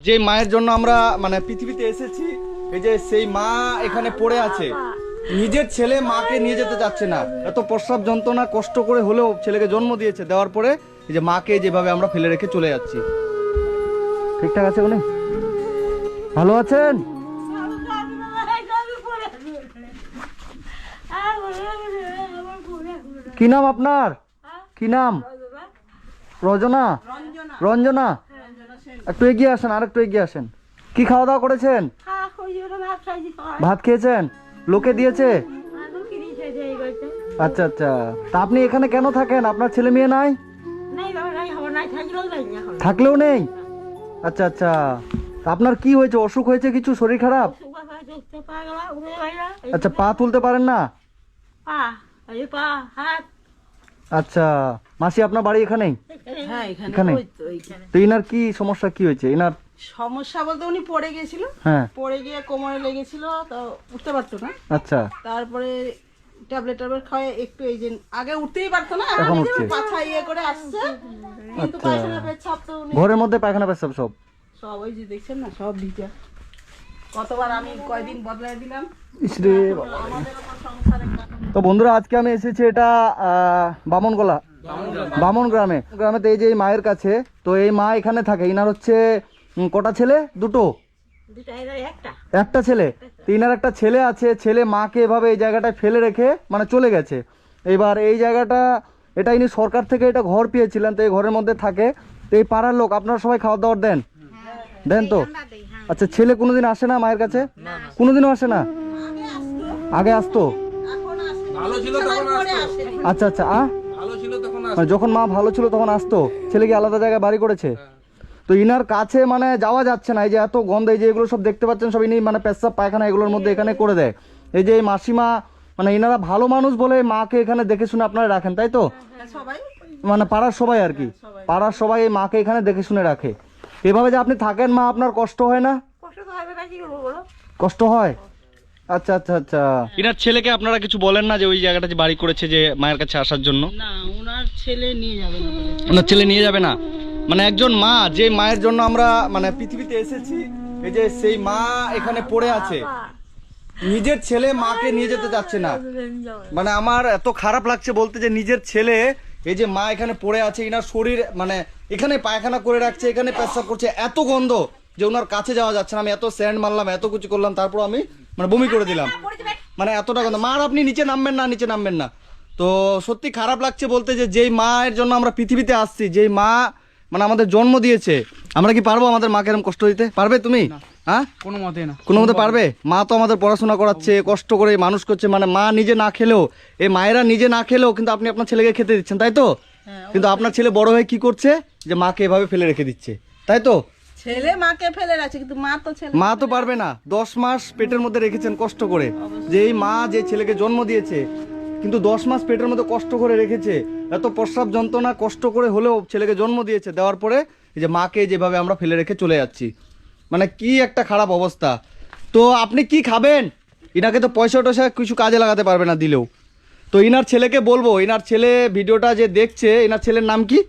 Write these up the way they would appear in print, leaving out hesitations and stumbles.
যে মায়ের জন্য আমরা মানে পৃথিবীতে এসেছি, এই যে সেই মা এখানে পড়ে আছে, নিজের ছেলে মাকে নিয়ে যেতে চাচ্ছে না। এত প্রস্রাব যন্ত্রণা কষ্ট করে হলেও ছেলেকে জন্ম দিয়েছে, দেওয়ার পরে এই যে মাকে যেভাবে আমরা ফেলে রেখে চলে যাচ্ছি। ঠিকঠাক আছে উনি? ভালো আছেন? কি নাম আপনার? কি নাম? রঞ্জনা। রঞ্জনা, একটু এগিয়ে আসেন, আর একটু এগিয়ে আসেন। কি খাওয়া দাওয়া করেছেন? ভাত খেয়েছেন? লোকে দিয়েছে? আচ্ছা আচ্ছা। তা আপনি এখানে কেন থাকেন? আপনার ছেলে মেয়ে নাই? থাকলেও নেই? আচ্ছা আচ্ছা। আপনার কি হয়েছে? অসুখ হয়েছে কিছু? শরীর খারাপ? আচ্ছা, পা তুলতে পারেন না? আচ্ছা, মাসি আপনার বাড়ি এখানেই? হ্যাঁ, এখানে। তো ইনার কি সমস্যা, কি হয়েছে ইনার? সমস্যা বলতে উনি পড়ে গেছিল, হ্যাঁ, পড়ে গিয়ে কোমরে লেগেছিল, তো উঠতে পারতো না। আচ্ছা। তারপরে ট্যাবলেট খাওয়ায় একটু এই যে আগে উঠতেই পারতো না, এখন উঠছে। পাছা ইয়ে করে আসছে, কিন্তু আচ্ছা। পায়খানা পেচ্ছাপ তো উনি ঘরের মধ্যে পায়খানা পেচ্ছাপ সব? সব ওই যে দেখছেন না, সব ভিজা। কতবার আমি কয়দিন বদলাই দিলাম। ইসরে বাবা। তো বন্ধুরা, আজকে আমি এসেছি এটা বামনগোলা, বামন গ্রামে। গ্রামেতে এই যে এই মায়ের কাছে, তো এই মা এখানে থাকে। ইনার হচ্ছে কটা ছেলে? দুটো? একটা ছেলে। তো ইনার একটা ছেলে আছে, ছেলে মাকে এভাবে এই জায়গাটায় ফেলে রেখে মানে চলে গেছে। এবার এই জায়গাটা, এটা ইনি সরকার থেকে এটা ঘর পেয়েছিলেন, তো এই ঘরের মধ্যে থাকে। তো এই পাড়ার লোক, আপনারা সবাই খাওয়া দাওয়ার দেন? দেন তো? আচ্ছা, ছেলে কোনোদিন আসে না মায়ের কাছে? কোনোদিনও আসে না? আগে আসতো? আচ্ছা আচ্ছা। মানে যখন মা ভালো ছিল তখন আসতো? ছেলে কি আলাদা জায়গায় বাড়ি করেছে? তো ইনার কাছে মানে যাওয়া যাচ্ছে না। এই যে এত গন্ধ, এই যে এগুলো সব দেখতে পাচ্ছেন সব ইনি মানে পেশাব পায়খানা এগুলোর মধ্যে এখানে করে দেয়। এই যে এই মাসিমা, মানে ইনারা ভালো মানুষ বলে মাকে এখানে দেখে শুনে আপনারা রাখেন, তাই তো? মানে পাড়ার সবাই আর কি, পাড়ার সবাই এই মাকে এখানে দেখে শুনে রাখে। এভাবে যে আপনি থাকেন মা, আপনার কষ্ট হয় না? কষ্ট হয়? আচ্ছা আচ্ছা আচ্ছা। ইনার ছেলেকে আপনারা কিছু বলেন না যে ওই জায়গাটা যে বাড়ি করেছে যে মায়ের কাছে আসার জন্য? না, ওনার ছেলে নিয়ে যাবে না। ওনার ছেলে নিয়ে যাবে না? মানে একজন মা, যে মায়ের জন্য আমরা মানে পৃথিবীতে এসেছি, এই যে সেই মা এখানে পড়ে আছে, নিজের ছেলে মাকে নিয়ে যেতে চাচ্ছে না। মানে আমার এত খারাপ লাগছে বলতে, যে নিজের ছেলে, এই যে মা এখানে পড়ে আছে, ইনার শরীর মানে এখানে পায়খানা করে রাখছে, এখানে পেশাব করছে, এত গন্ধ যে ওনার কাছে যাওয়া যাচ্ছে না। আমি এত স্যান্ড মারলাম, এত কিছু করলাম, তারপর আমি মানে বমি করে দিলাম। মানে এতটা গন্ধ। মা, আপনি নিচে নামবেন না, নিচে নামবেন না। তো সত্যি খারাপ লাগছে বলতে, যে যেই মায়ের জন্য আমরা পৃথিবীতে আসছি, যেই মা মানে আমাদের জন্ম দিয়েছে, আমরা কি পারবো আমাদের মাকে এরকম কষ্ট দিতে? পারবে তুমি? হ্যাঁ, কোনো মতে না। কোনো মতে পারবে? মা তো আমাদের পড়াশোনা করাচ্ছে, কষ্ট করে মানুষ করছে। মানে মা নিজে না খেলেও, এই মায়েরা নিজে না খেলেও কিন্তু আপনি আপনার ছেলেকে খেতে দিচ্ছেন, তাই তো? কিন্তু আপনার ছেলে বড় হয়ে কি করছে, যে মাকে এভাবে ফেলে রেখে দিচ্ছে, তাই তো? ছেলে মাকে ফেলে রাখছে, কিন্তু মা তো ছেলে, মা তো পারবে না। 10 মাস পেটের মধ্যে রেখেছেন কষ্ট করে, যে এই মা যে ছেলেকে জন্ম দিয়েছে, কিন্তু 10 মাস পেটের মধ্যে কষ্ট করে রেখেছে, এত প্রস্রাব যন্ত্রণা কষ্ট করে হলেও ছেলেকে জন্ম দিয়েছে, দেওয়ার পরে এই যে মাকে যেভাবে আমরা ফেলে রেখে চলে যাচ্ছি, মানে কি একটা খারাপ অবস্থা। তো আপনি কি খাবেন? ইনাকে তো পয়সা টয়সা কিছু কাজে লাগাতে পারবে না দিলেও। তো ইনার ছেলেকে বলবো, ইনার ছেলে ভিডিওটা যে দেখছে, ইনার ছেলের নাম কি?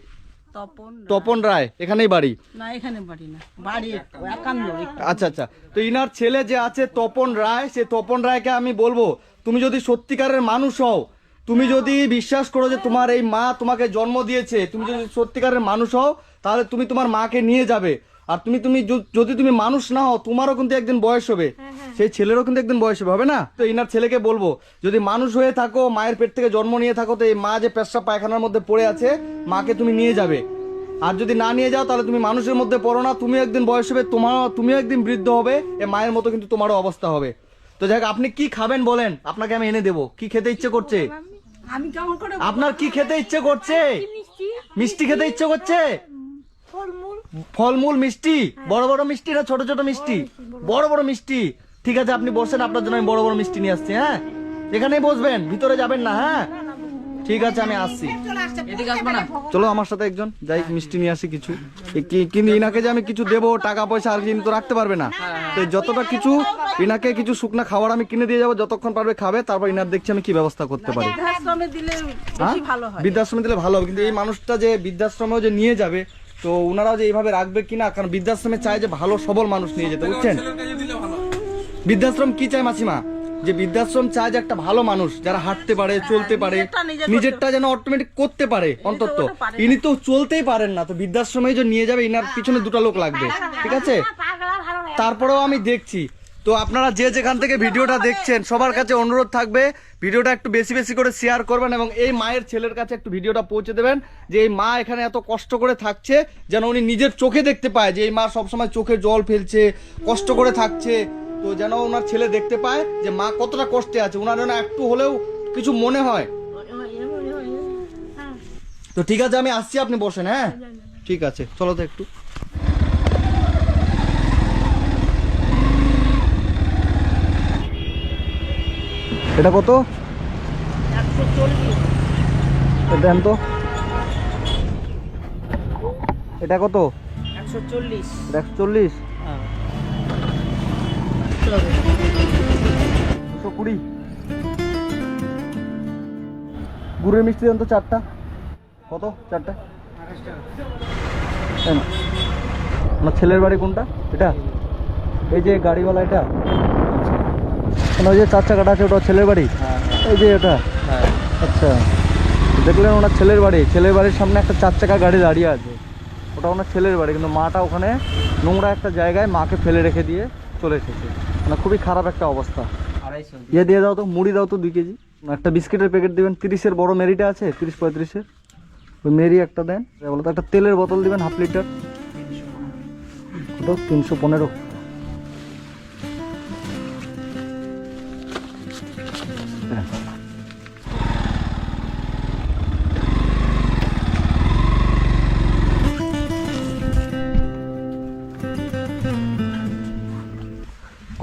তপন রায়। এখানেই বাড়ি? না, এখানে বাড়ি না, বাড়ি একান্ন। আচ্ছা আচ্ছা। তো ইনার ছেলে যে আছে তপন রায়, সে তপন রায়কে আমি বলবো, তুমি যদি সত্যিকারের মানুষ হও, তুমি যদি বিশ্বাস করো যে তোমার এই মা তোমাকে জন্ম দিয়েছে, তুমি যদি সত্যিকারের মানুষ হও, তাহলে তুমি তোমার মাকে নিয়ে যাবে। আর যদি তুমি মানুষ না হও, তোমারও কিন্তু একদিন বয়স হবে, সেই ছেলেরও কিন্তু একদিন বয়স হবে না? তো ইনার ছেলেকে বলবো, যদি মানুষ হয়ে থাকো, মায়ের পেট থেকে জন্ম নিয়ে থাকো, তো এই মা যে পেশাব পায়খানার মধ্যে পড়ে আছে, মাকে তুমি নিয়ে যাবে। আর যদি না নিয়ে যাও, তাহলে তুমি মানুষের মধ্যে পড়ো না, তুমি একদিন বয়স হবে, তুমিও একদিন বৃদ্ধ হবে, এ মায়ের মতো কিন্তু তোমারও অবস্থা হবে। তো যাই হোক, আপনি কি খাবেন বলেন, আপনাকে আমি এনে দেবো। কি খেতে ইচ্ছে করছে আপনার? কি খেতে ইচ্ছে করছে? মিষ্টি খেতে ইচ্ছে করছে? ফলমূল মিষ্টি? বড় বড় মিষ্টি না ছোট ছোট মিষ্টি? বড় বড় মিষ্টি। ঠিক আছে, আপনি বসেন, আপনার জন্য আমি বড় বড় মিষ্টি নিয়ে আসছি। হ্যাঁ, এখানেই বসবেন, ভিতরে যাবেন না। হ্যাঁ ঠিক আছে, আমি আসছি। চলো আমার সাথে একজন যাই, মিষ্টি নিয়ে আসি কিছু। কিন্তু ইনাকে যে আমি কিছু দেবো, টাকা পয়সা আর কিন্তু রাখতে পারবে না। তো যতটা কিছু ইনাকে কিছু শুকনা খাবার আমি কিনে দিয়ে যাবো, যতক্ষণ পারবে খাবে, তারপর ইনার দেখছি আমি কি ব্যবস্থা করতে পারি। বৃদ্ধাশ্রমে দিলে ভালো হয়। বৃদ্ধাশ্রমে দিলে ভালো হবে, কিন্তু এই মানুষটা যে বৃদ্ধাশ্রমেও যে নিয়ে যাবে, তো ওনারাও যে এইভাবে রাখবে কিনা, কারণ বৃদ্ধাশ্রমে চায় যে ভালো সবল মানুষ নিয়ে যেতে, বুঝছেন? বৃদ্ধাশ্রম কি চায় মাসিমা, যে বৃদ্ধাশ্রম চায় যে একটা ভালো মানুষ যারা হাঁটতে পারে, চলতে পারে, নিজেরটা যেন অটোমেটিক করতে পারে অন্তত। ইনি তো চলতেই পারেন না, তো বৃদ্ধাশ্রমে যে নিয়ে যাবে ইনার পিছনে দুটো লোক লাগবে, ঠিক আছে? তারপরেও আমি দেখছি। তো আপনারা যে যেখান থেকে ভিডিওটা দেখছেন সবার কাছে অনুরোধ থাকবে ভিডিওটা একটু বেশি বেশি করে শেয়ার করবেন এবং এই মায়ের ছেলের কাছে একটু ভিডিওটা পৌঁছে দেবেন, যে এই মা এখানে এত কষ্ট করে থাকছে, যেন উনি নিজের চোখে দেখতে পায় যে এই মা সবসময় চোখে জল ফেলছে, কষ্ট করে থাকছে। তো যেন ওনার ছেলে দেখতে পায় যে মা কতটা কষ্টে আছে, ওনার যেন একটু হলেও কিছু মনে হয়। তো ঠিক আছে, আমি আসছি, আপনি বসেন। হ্যাঁ ঠিক আছে, চলো তো একটু। এটা কত? 140। দেন তো, এটা কত? 140। 140। হ্যাঁ 220। গুড়ের মিষ্টি দেন তো 4টা। কত 4টা? 28 টাকা। তাই না? আমার ছেলের বাড়ি কোনটা? এটা এই যে গাড়িওয়ালা, এটা ওই যে 4 চাকাটা আছে ওটা ছেলের বাড়ি? এই যে এটা? হ্যাঁ। আচ্ছা, দেখলেন ওনার ছেলের বাড়ি, ছেলের বাড়ির সামনে একটা 4 চাকা গাড়ি দাঁড়িয়ে আছে, ওটা ওনার ছেলের বাড়ি। কিন্তু মাটা ওখানে নোংরা একটা জায়গায় মাকে ফেলে রেখে দিয়ে চলে এসেছে, মানে খুবই খারাপ একটা অবস্থা। 250। ইয়ে দিয়ে দাও তো, মুড়ি দাও তো 2 কেজি, একটা বিস্কিটের প্যাকেট দিবেন 30-এর বড় মেরিটা আছে, 30-35-এর ওই মেরি একটা দেন। বলো তো একটা তেলের বোতল দিবেন 1/2 লিটার, ওটা 315।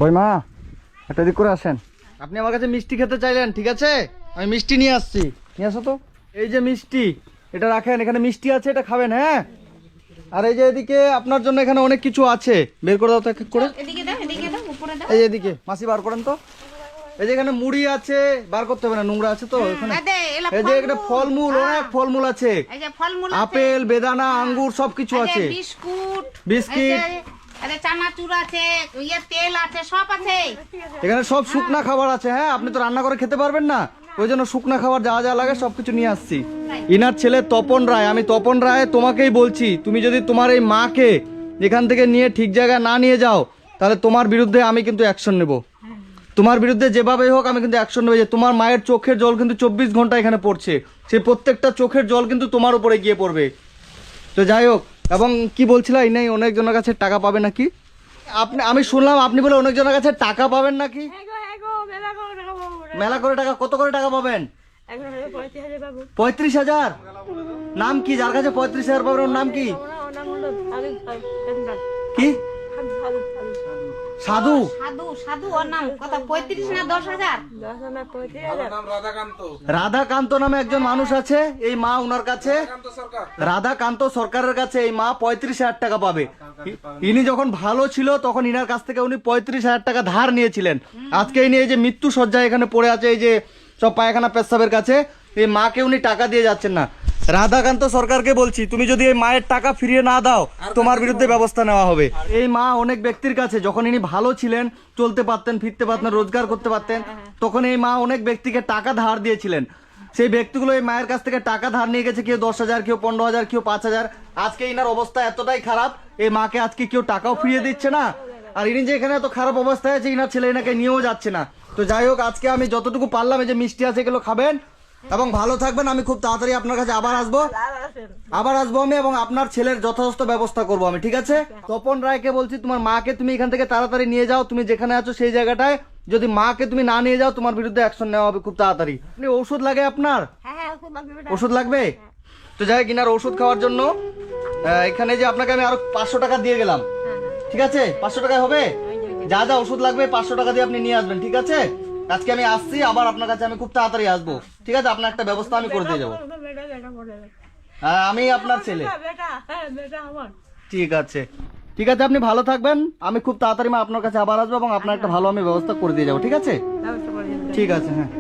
কই মা, একটা দিক করে আসেন। আপনি আমার কাছে মিষ্টি খেতে চাইলেন, ঠিক আছে, আমি মিষ্টি নিয়ে আসছি, নিয়ে আসো তো। এই যে মিষ্টি, এটা রাখেন, এখানে মিষ্টি আছে, এটা খাবেন। হ্যাঁ, আর এই যে এদিকে আপনার জন্য এখানে অনেক কিছু আছে, বের করে দাও তো এক এক করে। এদিকে দাও, এদিকে দাও, উপরে দাও। এই এদিকে মাসি বার করেন তো। এই যে এখানে মুড়ি আছে, বার করতে হবে না, নোংরা আছে তো এখানে। এই যে এখানে ফলমূল, অনেক ফলমূল আছে, এই যে ফলমূল, আপেল, বেদানা, আঙ্গুর সবকিছু আছে, বিস্কুট, বিস্কিট, আরে চানাচুর আছে, ইয়ে তেল আছে, সব আছে। এখানে সব শুকনা খাবার আছে। হ্যাঁ, আপনি তো রান্না করে খেতে পারবেন না, ওই জন্য শুকনা খাবার যা যা লাগে সবকিছু নিয়ে আসছি। ইনার ছেলে তপন রায়, আমি তপন রায় তোমাকেই বলছি, তুমি যদি তোমার এই মাকে এখান থেকে নিয়ে ঠিক জায়গায় না নিয়ে যাও, তাহলে তোমার বিরুদ্ধে আমি কিন্তু অ্যাকশন নেব। তোমার বিরুদ্ধে যেভাবেই হোক আমি কিন্তু অ্যাকশন নেব। যে তোমার মায়ের চোখের জল কিন্তু 24 ঘন্টা এখানে পড়ছে, সেই প্রত্যেকটা চোখের জল কিন্তু তোমার উপরে গিয়ে পড়বে। তো যাই হোক, এবং কি বলছিলা, এই নেই অনেকজনের কাছে টাকা পাবে নাকি? আপনি, আমি শুনলাম আপনি বলে অনেকজনের কাছে টাকা পাবেন নাকি? মেলা করে টাকা, কত করে টাকা পাবেন? 35,000। নাম কি যার কাছে 35,000 পাবেন, ওর নাম কি? কি? সাধু? সাধু, সাধু ওর নাম কত? 35 না 10,000? রাধাকান্ত নামে একজন মানুষ আছে, এই মা উনার কাছে, রাধাকান্ত সরকারের কাছে এই মা 35,000 টাকা পাবে। ইনি যখন ভালো ছিল তখন ইনার কাছ থেকে উনি 35,000 টাকা ধার নিয়েছিলেন। আজকে ইনি এই যে মৃত্যু শয্যায় এখানে পড়ে আছে, এই যে সব পায়খানা পেশাবের কাছে, এই মাকে উনি টাকা দিয়ে যাচ্ছেন না। রাধাকান্ত সরকারকে বলছি, তুমি যদি এই মায়ের টাকা ফিরিয়ে না দাও, তোমার বিরুদ্ধে ব্যবস্থা নেওয়া হবে। এই মা অনেক ব্যক্তির কাছে, যখন ইনি ভালো ছিলেন, চলতে পারতেন, ফিরতে পারতেন, রোজগার করতে পারতেন, তখন এই মা অনেক ব্যক্তিকে টাকা ধার দিয়েছিলেন। সেই ব্যক্তিগুলো এই মায়ের কাছ থেকে টাকা ধার নিয়ে গেছে, কেউ 10,000, কেউ 15,000, কেউ 5,000। আজকে ইনার অবস্থা এতটাই খারাপ, এই মাকে আজকে কেউ টাকাও ফিরিয়ে দিচ্ছে না, আর ইনি যে এখানে এত খারাপ অবস্থায় আছে, ইনার ছেলে এনাকে নিয়েও যাচ্ছে না। তো যাই হোক, আজকে আমি যতটুকু পারলাম, এই যে মিষ্টি আছে এগুলো খাবেন এবং ভালো থাকবেন। আমি খুব তাড়াতাড়ি আপনার কাছে আবার আসবো আমি, এবং আপনার ছেলের যথাযথ ব্যবস্থা করব আমি, ঠিক আছে? তপন রায়কে বলছি, তোমার মাকে তুমি এখান থেকে তাড়াতাড়ি নিয়ে যাও, তুমি যেখানে আছো সেই জায়গাটায়। যদি মাকে তুমি না নিয়ে যাও, তোমার বিরুদ্ধে অ্যাকশন নেওয়া হবে খুব তাড়াতাড়ি। আপনি ওষুধ লাগে আপনার? ওষুধ লাগবে? তো যাই হোক, ইনার ওষুধ খাওয়ার জন্য এখানে যে আপনাকে আমি আরো 500 টাকা দিয়ে গেলাম, ঠিক আছে? 500 টাকায় হবে? যা যা ওষুধ লাগবে 500 টাকা দিয়ে আপনি নিয়ে আসবেন, ঠিক আছে? আজকে আমি আসছি, আবার আপনার কাছে আমি খুব তাড়াতাড়ি আসবো, ঠিক আছে? আপনার একটা ব্যবস্থা আমি করে দিয়ে যাবো। হ্যাঁ, আমি আপনার ছেলে। ঠিক আছে, ঠিক আছে, আপনি ভালো থাকবেন। আমি খুব তাড়াতাড়ি আপনার কাছে আবার আসবো এবং আপনার একটা ভালো আমি ব্যবস্থা করে দিয়ে যাবো, ঠিক আছে? ঠিক আছে, হ্যাঁ।